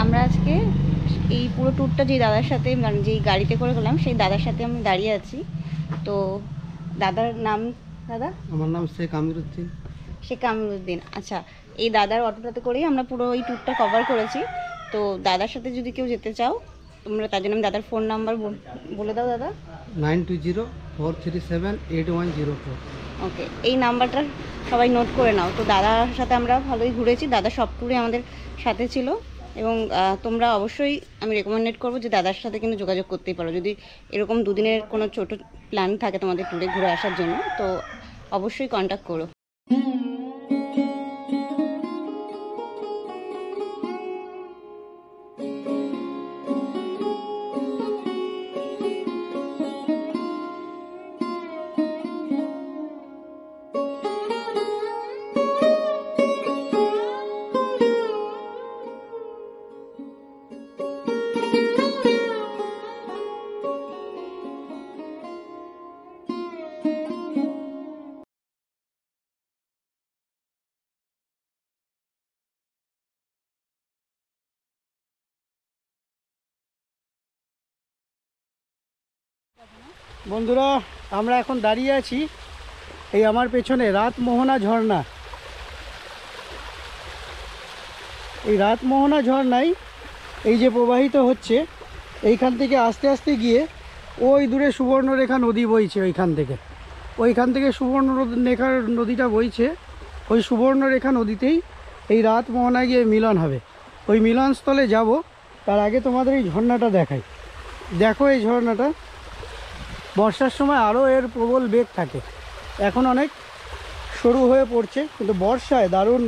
আমরা আজকে এই পুরো ট্যুরটা যে দাদার সাথে মানে যেই গাড়িতে করে গেলাম সেই দাদার সাথে আমি দাঁড়িয়ে আছি। তো দাদার নাম? দাদা, আমার নাম শেখ আমিরুদ্দিন। শেখ আমিরুদ্দিন। আচ্ছা, এই দাদার অটোটাতে করেই আমরা পুরো এই ট্যুরটা কভার করেছি। তো দাদার সাথে যদি কেউ যেতে চাও তোমরা, তার জন্য আমি দাদার ফোন নাম্বার বলে দাও দাদা। 9204378104। ওকে, এই নাম্বারটা সবাই নোট করে নাও। তো দাদার সাথে আমরা ভালোই ঘুরেছি, দাদা সব ট্যুরে আমাদের সাথে ছিল। এবং তোমরা অবশ্যই আমি রেকমেন্ডেড করবো যে দাদার সাথে কিন্তু যোগাযোগ করতেই পারো। যদি এরকম দুদিনের কোনো ছোটো প্ল্যান থাকে তোমাদের ট্যুরে ঘুরে আসার জন্য, তো অবশ্যই কন্ট্যাক্ট করো। বন্ধুরা, আমরা এখন দাঁড়িয়ে আছি এই আমার পেছনে রাতমোহনা ঝর্ণা। এই রাতমোহনা ঝর্ণায় এই যে প্রবাহিত হচ্ছে, এইখান থেকে আস্তে আস্তে গিয়ে ওই দূরে সুবর্ণরেখা নদী বইছে। ওইখান থেকে সুবর্ণরেখা নদীটা বইছে। ওই সুবর্ণরেখা নদীতেই এই রাতমোহনায় গিয়ে মিলন হবে। ওই মিলনস্থলে যাব, তার আগে তোমাদের এই ঝর্ণাটা দেখাই। দেখো এই ঝর্ণাটা, বর্ষার সময় আরও এর প্রবল বেগ থাকে। এখন অনেক সরু হয়ে পড়ছে, কিন্তু বর্ষায় দারুণ।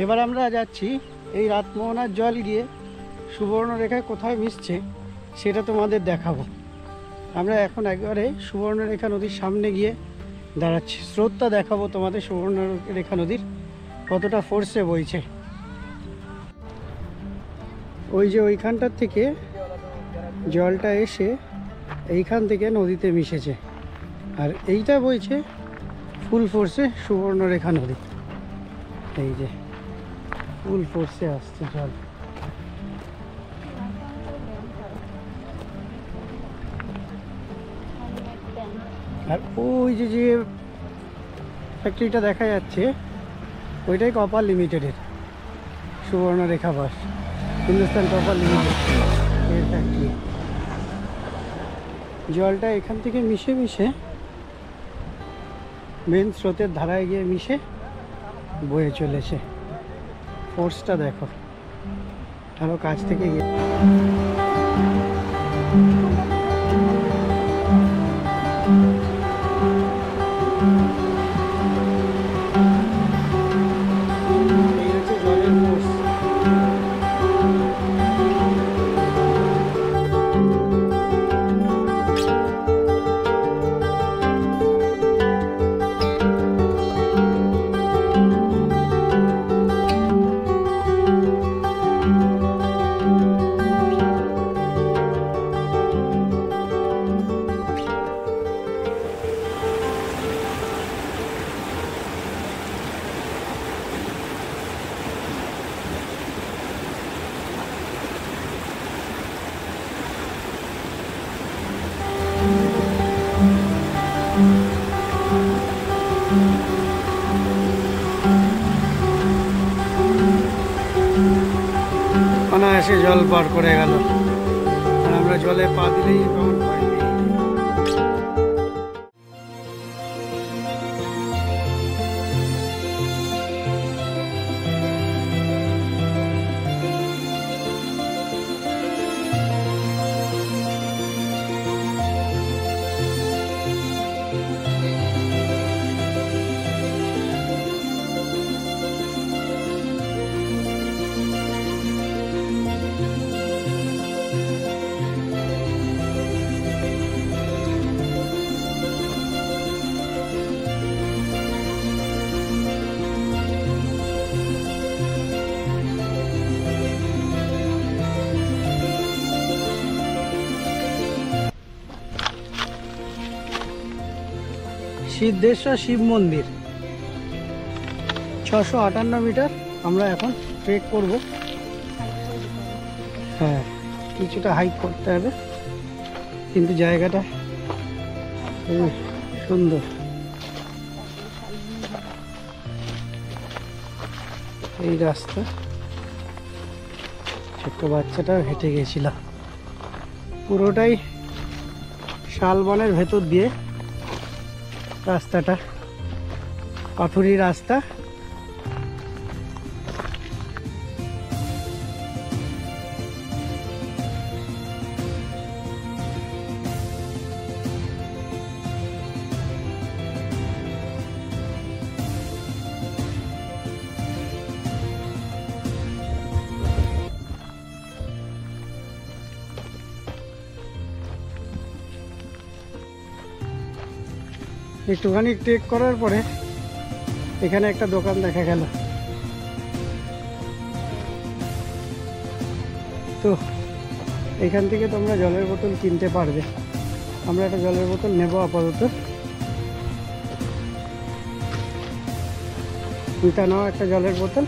এবার আমরা যাচ্ছি এই রাতমোহনার জল গিয়ে সুবর্ণরেখায় কোথায় মিশছে সেটা তোমাদের দেখাবো। আমরা এখন একবারে সুবর্ণরেখা নদীর সামনে গিয়ে দাঁড়াচ্ছি। স্রোতটা দেখাবো তোমাদের, সুবর্ণরেখা নদীর কতটা ফোর্সে বইছে। ওই যে ওইখানটার থেকে জলটা এসে এইখান থেকে নদীতে মিশেছে, আর এইটা বইছে ফুল ফোর্সে সুবর্ণরেখা নদী। এই যে ফুল ফোর্সে আসছে জল। আর ওই যে যে ফ্যাক্টরিটা দেখা যাচ্ছে ওইটাই কপার লিমিটেডের, সুবর্ণরেখা বাস, হিন্দুস্তান কপার লিমিটেড এর ফ্যাক্টরি। জলটা এখান থেকে মিশে মিশে মেন স্রোতের ধারায় গিয়ে মিশে বয়ে চলেছে। ফোর্সটা দেখো, আরো কাছ থেকে গিয়ে। এই হচ্ছে জলের ফোর্স। অনায়াসে জল পার করে গেল, আর আমরা জলে পা দিলেই কেমন ভয় পেয়ে যাই। সিদ্ধেশ্বর শিব মন্দির 658 মিটার। আমরা এখন ট্রেক করব। হ্যাঁ, কিছুটা হাইক করতে হবে, কিন্তু জায়গাটা খুব সুন্দর। এই রাস্তা ছোট্ট বাচ্চাটা হেঁটে গেছিলাম, পুরোটাই শালবনের ভেতর দিয়ে রাস্তাটা, পাথুরি রাস্তা। একটুখানি ট্রেক করার পরে এখানে একটা দোকান দেখা গেল, তো এখান থেকে তোমরা জলের বোতল কিনতে পারবে। আমরা একটা জলের বোতল নেব আপাতত। এটা নাও একটা জলের বোতল।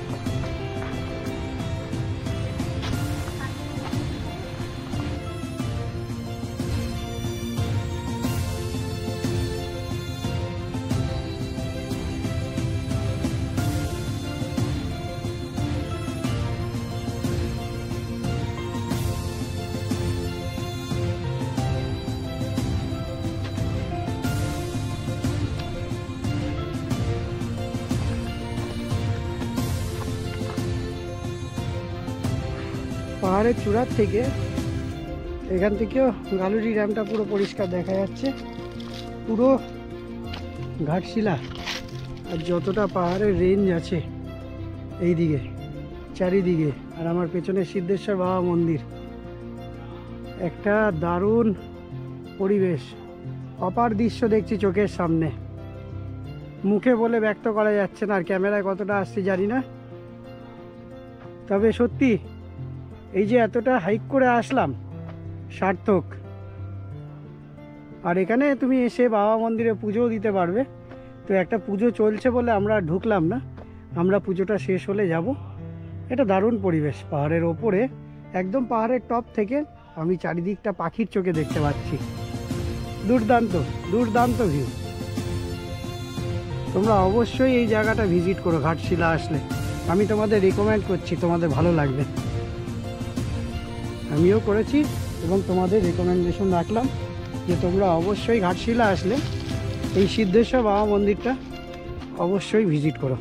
পাহাড়ের চূড়ার থেকে এখান থেকেও গালুরি ড্যামটা পুরো পরিষ্কার দেখা যাচ্ছে, পুরো ঘাটশিলা আর যতটা পাহাড়ের রেঞ্জ আছে এই দিকে চারিদিকে, আর আমার পেছনে সিদ্ধেশ্বর বাবা মন্দির। একটা দারুণ পরিবেশ, অপার দৃশ্য দেখছি চোখের সামনে, মুখে বলে ব্যক্ত করা যাচ্ছে না, আর ক্যামেরায় কতটা আসছে জানি না। তবে সত্যি এই যে এতটা হাইক করে আসলাম সার্থক। আর এখানে তুমি এসে বাবা মন্দিরে পুজোও দিতে পারবে। তো একটা পুজো চলছে বলে আমরা ঢুকলাম না, আমরা পুজোটা শেষ হলে যাব। এটা দারুণ পরিবেশ, পাহাড়ের ওপরে একদম পাহাড়ের টপ থেকে আমি চারিদিকটা পাখির চোখে দেখতে পাচ্ছি। দুর্দান্ত দুর্দান্ত ভিউ। তোমরা অবশ্যই এই জায়গাটা ভিজিট করো ঘাটশিলা আসলে, আমি তোমাদের রেকমেন্ড করছি, তোমাদের ভালো লাগবে। আমিও করেছি এবং তোমাদের রেকমেন্ডেশন রাখলাম যে তোমরা অবশ্যই ঘাটশিলা আসলে এই সিদ্ধেশ্বর বাবা মন্দিরটা অবশ্যই ভিজিট করো।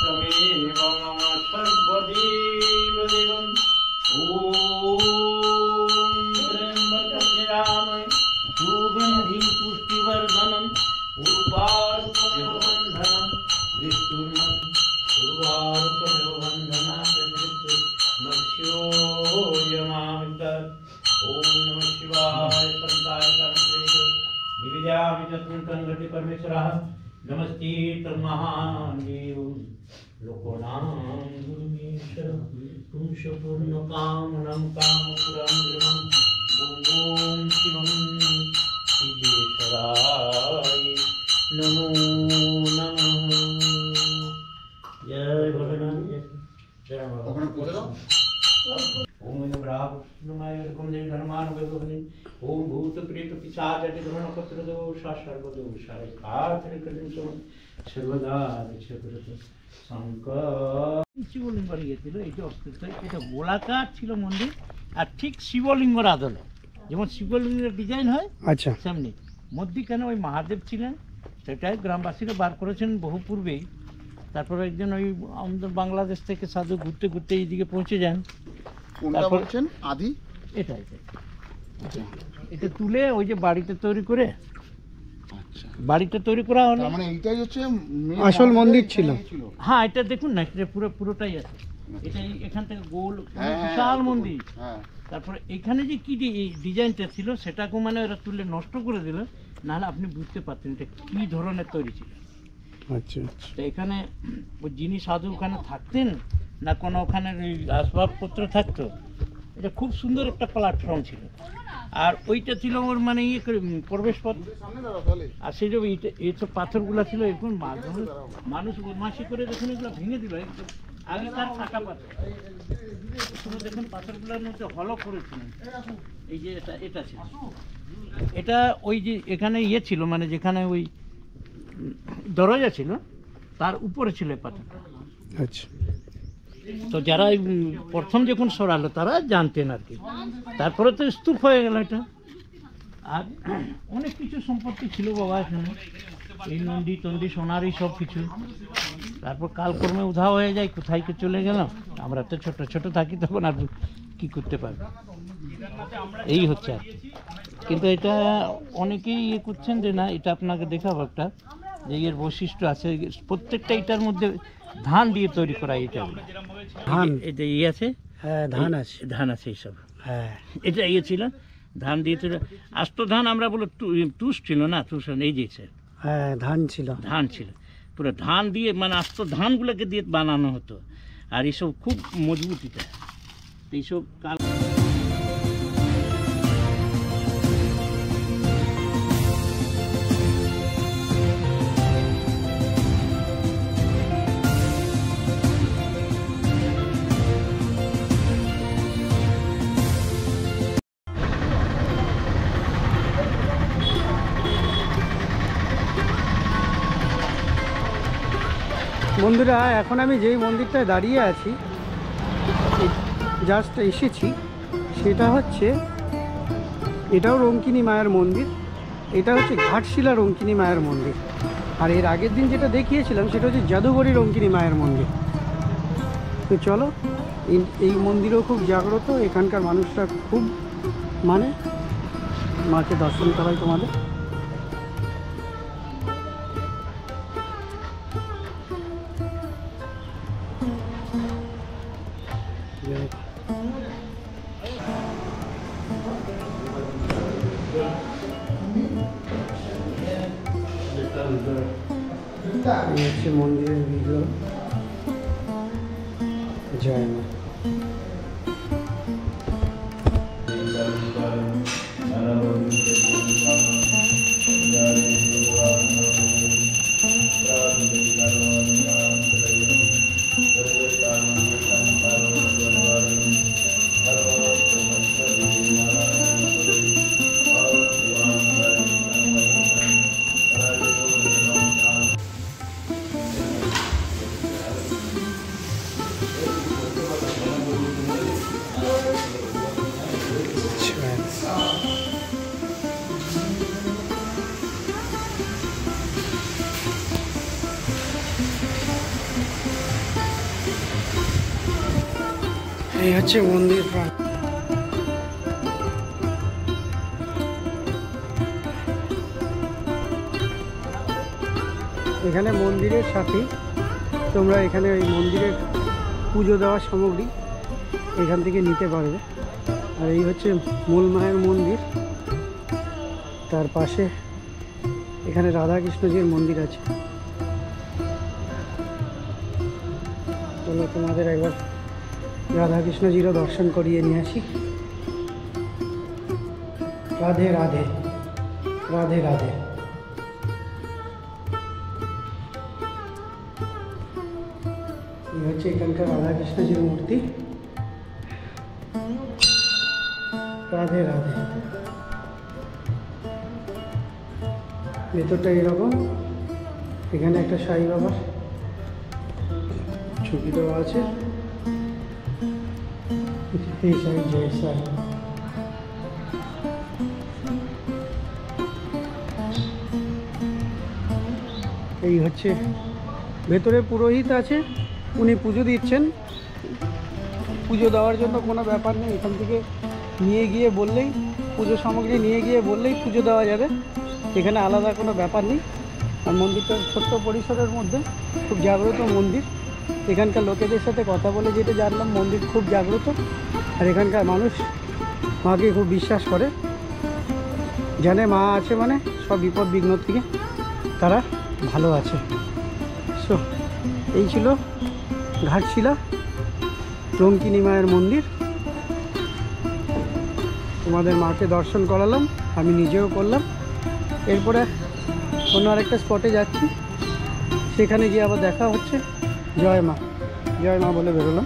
तमेव मम सर्वदेव देवम् ॐ त्र्यम्बकं यजामहे सुगन्धिं पुष्टिवर्धनम् उर्वारुकमेव बन्धनं उर्वारुकमेव बन्धनात् मृत्युर्मत्स्योऽयमामितत्। ॐ नमः शिवाय सन्ताय कर्मदेव निवेदयामि चतुर्थं गति परमेश्वरः नमस्ते तन्महादेव लोकोनां गुरुमीश्वर पुंसपूर्णकामनं कामपुरं ॐ शिवं सिद्धेश्वराय नमो नमः। जय भोलेनाथ जय भोलेनाथ। ओम ब्राह्मणाय कुंदेन धर्मान वैभवने ओम भूत प्रेत पिशाच जटिगण पत्र दोष सर्वदोषाय कातरि कदिन सम सर्वदा रक्षकरत শঙ্কর। শিবলিঙ্গ গিয়েছিল, এই যে অস্তিত্ব, এটা গোলাকার ছিল মন্দির, আর ঠিক শিবলিঙ্গর আদলে যেমন শিবলিঙ্গের ডিজাইন হয় আচ্ছা তেমনি মধ্যিখানে ওই মহাদেব ছিলেন। সেটাই গ্রামবাসীরা বার করেছেন বহু পূর্বেই। তারপরে একজন ওই আমাদের বাংলাদেশ থেকে সাধু ঘুরতে ঘুরতে এইদিকে পৌঁছে যান। কোনটা বলছেন আদি? এটা এটা তুলে ওই যে বাড়িতে তৈরি করে, আচ্ছা বাড়িটা তৈরি করা হলো। তার মানে এইটাই হচ্ছে আসল মন্দির ছিল। হ্যাঁ, এটা দেখুন না, এটা পুরোটাই আছে। এটা এখান থেকে গোল হ্যাঁ, বিশাল হ্যাঁ, মন্দির। হ্যাঁ তারপরে এখানে যে কি ডিজাইনটা ছিল সেটাকে মানে ওরা তুলে নষ্ট করে দিল, নাহলে আপনি বুঝতে পারতেন এটা কি ধরনের তৈরি ছিল। আচ্ছা আচ্ছা। তো এখানে ওই যিনি সাধু ওখানে থাকতেন না কোনো ওখানে ওই আসবাবপত্র থাকতো, এটা খুব সুন্দর একটা প্ল্যাটফর্ম ছিল। আর ওইটা ছিল ওর মানে ইয়ে প্রবেশ পথ। আর সেই যে এইসব পাথরগুলো ছিল এরকম মানুষ বদমাশি করে দেখুন এগুলো ভেঙে দিল একদম আগেকার ফাঁকা পাথর। শুধু দেখুন পাথরগুলোর মধ্যে হলো করেছিলেন। এই যে এটা ছিল, এটা ওই যে এখানে ইয়ে ছিল মানে যেখানে ওই দরজা ছিল তার উপরে ছিল এই পাথরটা। আচ্ছা। তো যারা প্রথম যখন সরালো তারা জানতেন আর কি, তারপরে তো স্তূপ হয়ে গেল এটা। আর অনেক কিছু সম্পত্তি ছিল বাবা এখানে, এই নন্দী টন্দি সোনারি সব কিছু। তারপর কালকর্মে উধাও হয়ে যায়, কোথায় কে চলে গেল। আমরা তো ছোট ছোট থাকি তখন আর কি করতে পারবো, এই হচ্ছে আর। কিন্তু এটা অনেকেই ইয়ে করছেন যে না এটা আপনাকে দেখাবো একটা যে এর বৈশিষ্ট্য আছে। প্রত্যেকটা এটার মধ্যে ধান দিয়ে তৈরি করা এটা। ধান? এটা ইয়ে আছে, হ্যাঁ ধান আছে। ধান আছে এইসব। হ্যাঁ এটা ইয়ে ছিল ধান দিয়ে তৈরি। আস্ত ধান আমরা বলো তুষ ছিল না, তুষ এই যে হ্যাঁ ধান ছিল। ধান ছিল পুরো ধান দিয়ে মানে আস্ত ধানগুলোকে দিয়ে বানানো হতো। আর এইসব খুব মজবুত এটা, এইসব কাল বন্ধুরা এখন আমি যেই মন্দিরটায় দাঁড়িয়ে আছি, জাস্ট এসেছি, সেটা হচ্ছে এটাও রঙ্কিনী মায়ের মন্দির। এটা হচ্ছে ঘাটশিলা রঙ্কিনী মায়ের মন্দির। আর এর আগের দিন যেটা দেখিয়েছিলাম সেটা হচ্ছে জাদুঘরি রঙ্কিনী মায়ের মন্দির। তো চলো, এই মন্দিরও খুব জাগ্রত, এখানকার মানুষরা খুব মানে মাকে দর্শন করায় তোমাদের। এই হচ্ছে মন্দিরের বিগ্রহ। জয় মা। এই হচ্ছে মন্দির প্রাণ। এখানে মন্দিরের সাথে তোমরা এখানে ওই মন্দিরের পুজো দেওয়ার সামগ্রী এখান থেকে নিতে পারবে। আর এই হচ্ছে মূল মায়ের মন্দির, তার পাশে এখানে রাধাকৃষ্ণজির মন্দির আছে। চলো তোমাদের একবার রাধাকৃষ্ণজিরও দর্শন করিয়ে নিয়ে আসি। রাধে রাধে, রাধে রাধে। এই হচ্ছে এখানকার রাধাকৃষ্ণজির মূর্তি। রাধে রাধে। ভেতরটা এরকম, এখানে একটা সাই বাবার ছবি দেওয়া আছে। এই সাই জয় সাই। এই হচ্ছে ভেতরে পুরোহিত আছে, উনি পুজো দিচ্ছেন। পুজো দেওয়ার জন্য কোনো ব্যাপার নেই, এখান থেকে নিয়ে গিয়ে বললেই, পুজো সামগ্রী নিয়ে গিয়ে বললেই পুজো দেওয়া যাবে, এখানে আলাদা কোনো ব্যাপার নেই। আর মন্দিরটা ছোট্ট পরিসরের মধ্যে খুব জাগ্রত মন্দির। এখানকার লোকেদের সাথে কথা বলে যেটা জানলাম, মন্দির খুব জাগ্রত, আর এখানকার মানুষ মাকে খুব বিশ্বাস করে, জানে মা আছে মানে সব বিপদ বিঘ্ন থেকে তারা ভালো আছে। সো এই ছিল ঘাটশিলা রঙ্কিনী মায়ের মন্দির। তোমাদের মাকে দর্শন করালাম, আমি নিজেও করলাম। এরপরে অন্য আরেকটা স্পটে যাচ্ছি, সেখানে গিয়ে আবার দেখা হচ্ছে। জয় মা, জয় মা বলে বেরোলাম।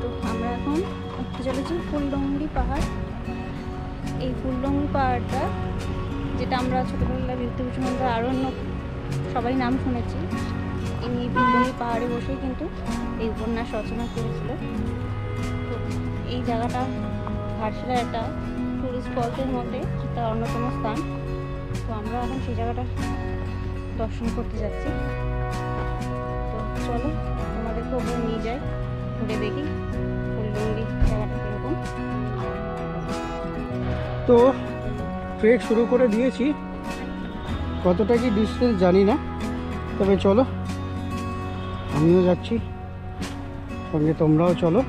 তো আমরা এখন উঠতে চলেছি ফুলডুংরি পাহাড়। এই ফুলডুংরি পাহাড়টা, যেটা আমরা ছোটোবেলায় বিভূতিভূষণ আরণ্যক সবাই নাম শুনেছি, ইনি ফুলডুংরি পাহাড়ে বসেই কিন্তু এই উপন্যাস রচনা করেছিল। তো এই জায়গাটা ঘাটশিলার একটা টুরিস্ট স্পটের মধ্যে একটা অন্যতম স্থান। তো আমরা এখন সেই জায়গাটা দর্শন করতে যাচ্ছি। তো চলো তোমাদেরকে ওপরে নিয়ে যাই, ঘুরে দেখি ফুলডুংরি জায়গাটা কীরকম। তো ট্রেক শুরু করে দিয়েছি, কতটা কি ডিস্টেন্স জানি না, তবে চলো আমিও যাচ্ছি সঙ্গে, তোমরাও চলো,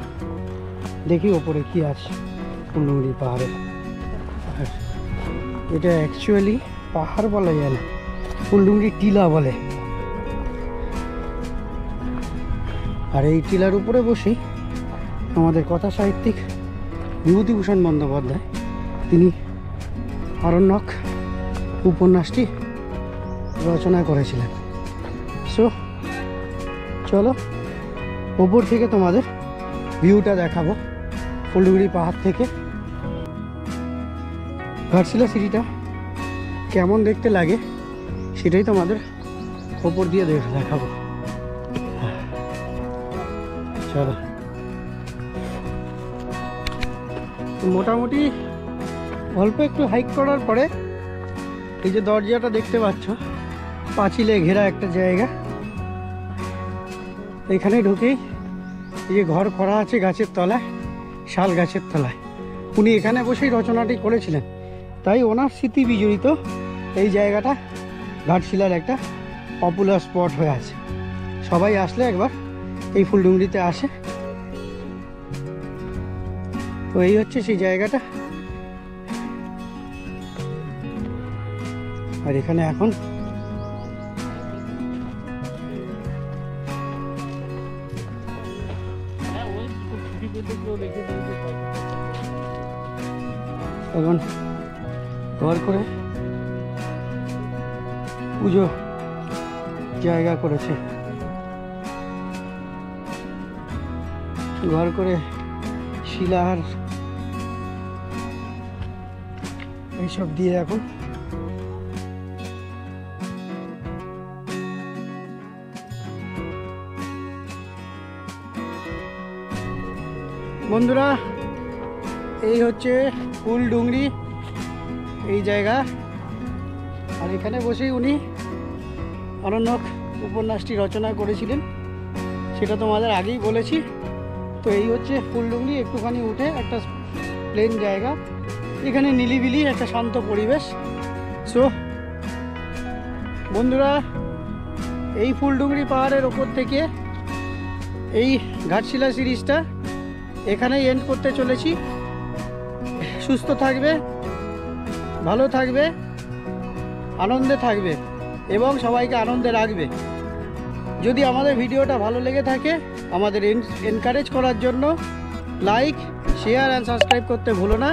দেখি ওপরে কি আছে ফুলডুংরি পাহাড়ে। আর এটা অ্যাকচুয়ালি পাহাড় বলা যায় না, ফুলডুংরি টিলা বলে। আর এই টিলার উপরে বসেই আমাদের কথা সাহিত্যিক বিভূতিভূষণ বন্দ্যোপাধ্যায় তিনি আরণ্যক উপন্যাসটি রচনা করেছিলেন। সো চলো ওপর থেকে তোমাদের ভিউটা দেখাবো ফুলডুংরি পাহাড় থেকে। ঘাটশিলা সিটিটা কেমন দেখতে লাগে সেটাই তোমাদের ওপর দিয়ে দেখাবো। চলো, মোটামুটি অল্প একটু হাইক করার পরে এই যে দরজাটা দেখতে পাচ্ছ, পাঁচিলে ঘেরা একটা জায়গা, এখানে ঢুকেই এই যে ঘর করা আছে গাছের তলায়, শাল গাছের তলায়। উনি এখানে বসেই রচনাটি করেছিলেন, তাই ওনার স্মৃতি বিজড়িত এই জায়গাটা ঘাটশিলার একটা পপুলার স্পট হয়ে আছে। সবাই আসলে একবার এই ফুলডুংরিতে আসে। তো এই হচ্ছে সেই জায়গাটা। আর এখানে এখন এখন ঘর করে পুজো জায়গা করেছে, ঘর করে শিলার এইসব দিয়ে এখন বন্ধুরা, এই হচ্ছে ফুলডুংরি এই জায়গা। আর এখানে বসেই উনি আরণ্যক উপন্যাসটি রচনা করেছিলেন, সেটা তোমাদের আগেই বলেছি। তো এই হচ্ছে ফুলডুংরি, একটুখানি উঠে একটা প্লেন জায়গা, এখানে নিলিবিলি একটা শান্ত পরিবেশ। সো বন্ধুরা, এই ফুলডুংরি পাহাড়ের ওপর থেকে এই ঘাটশিলা সিরিজটা এখানেই এন্ড করতে চলেছি। সুস্থ থাকবে, ভালো থাকবে, আনন্দে থাকবে এবং সবাইকে আনন্দে রাখবে। যদি আমাদের ভিডিওটা ভালো লেগে থাকে, আমাদের এনকারেজ করার জন্য লাইক, শেয়ার অ্যান্ড সাবস্ক্রাইব করতে ভুলো না।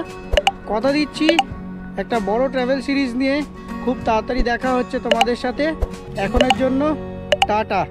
কথা দিচ্ছি একটা বড় ট্রাভেল সিরিজ নিয়ে খুব তাড়াতাড়ি দেখা হচ্ছে তোমাদের সাথে। এখনের জন্য টাটা।